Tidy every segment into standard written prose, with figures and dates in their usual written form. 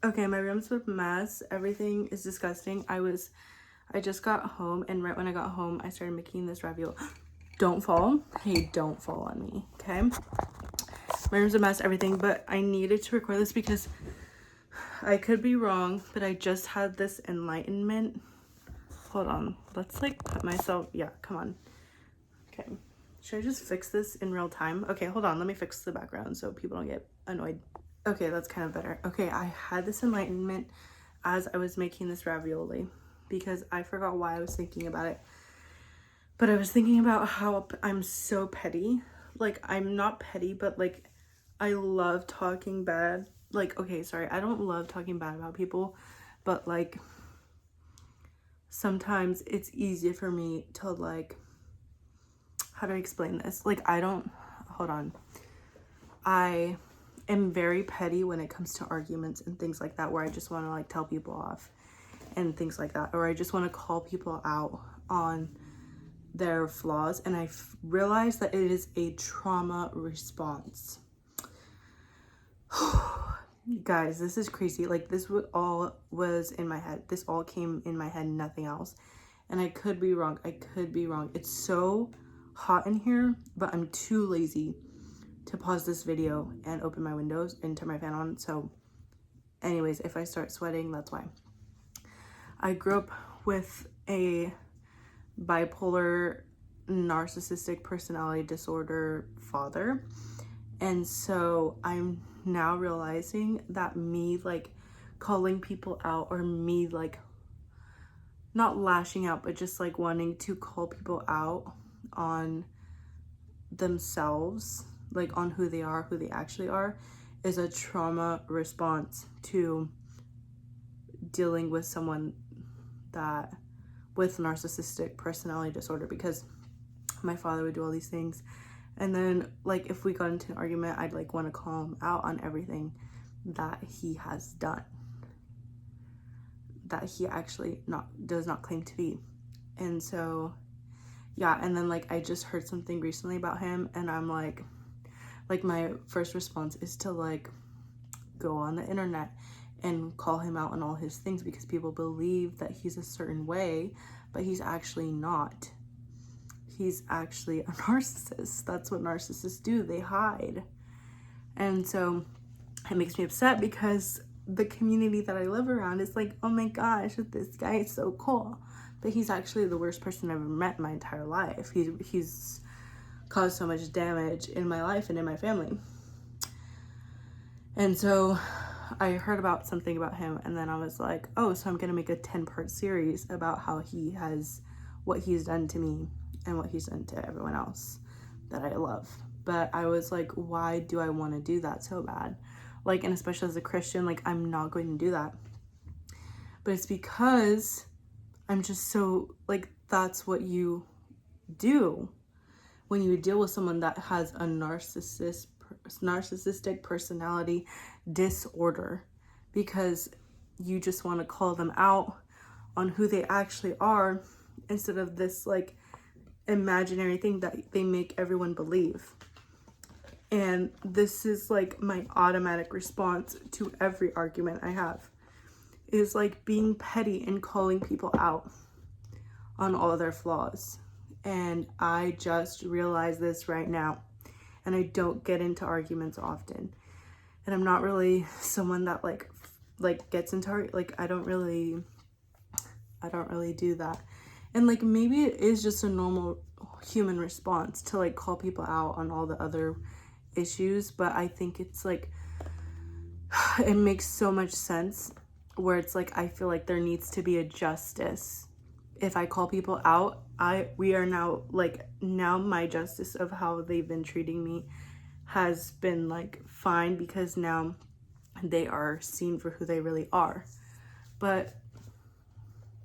Okay, my room's a mess. Everything is disgusting. I just got home, and right when I got home, I started making this ravioli. Don't fall. Hey, don't fall on me, okay? My room's a mess, everything, but I needed to record this because I could be wrong, but I just had this enlightenment. Hold on. Let's like put myself, yeah, come on. Okay. Should I just fix this in real time? Okay, hold on. Let me fix the background so people don't get annoyed. Okay, that's kind of better. Okay, I had this enlightenment as I was making this ravioli because I forgot why I was thinking about it. But I was thinking about how I'm so petty. Like, I'm not petty, but like, I love talking bad. Like, okay, sorry, I don't love talking bad about people, but like, sometimes it's easier for me to like, how do I explain this? Like, hold on. I am very petty when it comes to arguments and things like that, where I just want to like tell people off and things like that, or I just want to call people out on their flaws. And I realized that it is a trauma response. Guys, this is crazy. Like, this all was in my head. This all came in my head, nothing else. And I could be wrong. It's so hot in here, but I'm too lazy to pause this video and open my windows and turn my fan on. So anyways, if I start sweating, that's why. I grew up with a bipolar narcissistic personality disorder father, and so I'm now realizing that me like calling people out, or me like not lashing out, but just like wanting to call people out on themselves, like on who they are, who they actually are, is a trauma response to dealing with someone that with narcissistic personality disorder. Because my father would do all these things, and then like if we got into an argument, I'd like want to call him out on everything that he has done that he actually does not claim to be. And so yeah, and then like I just heard something recently about him, and I'm like my first response is to like go on the internet and call him out on all his things, because people believe that he's a certain way, but he's actually not. He's actually a narcissist. That's what narcissists do. They hide. And so it makes me upset, because the community that I live around is like, oh my gosh, this guy is so cool. But he's actually the worst person I've ever met in my entire life. He's caused so much damage in my life and in my family. And so I heard about something about him, and then I was like, oh, so I'm gonna make a 10-part series about how what he's done to me and what he's done to everyone else that I love. But I was like, why do I want to do that so bad? Like, and especially as a Christian, like, I'm not going to do that. But it's because I'm just so, like, that's what you do when you deal with someone that has a narcissistic personality disorder, because you just want to call them out on who they actually are, instead of this like imaginary thing that they make everyone believe. And this is like my automatic response to every argument I have, is like being petty and calling people out on all of their flaws. And I just realized this right now, and I don't get into arguments often, and I'm not really someone that like gets into like I don't really do that. And like maybe it is just a normal human response to like call people out on all the other issues, but I think it's like it makes so much sense, where it's like I feel like there needs to be a justice. If I call people out, we are now my justice of how they've been treating me has been like fine, because now they are seen for who they really are. But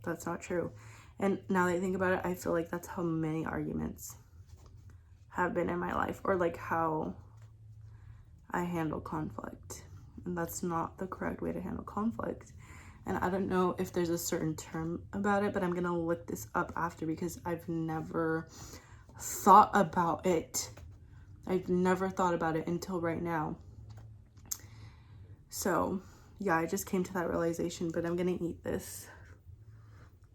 that's not true. And now that I think about it, I feel like that's how many arguments have been in my life, or like how I handle conflict. And that's not the correct way to handle conflict. And I don't know if there's a certain term about it, but I'm gonna look this up after, because I've never thought about it. I've never thought about it until right now. So yeah, I just came to that realization, but I'm gonna eat this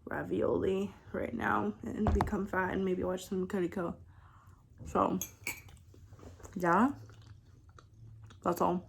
ravioli right now and become fat and maybe watch some Kuriko. So yeah, that's all.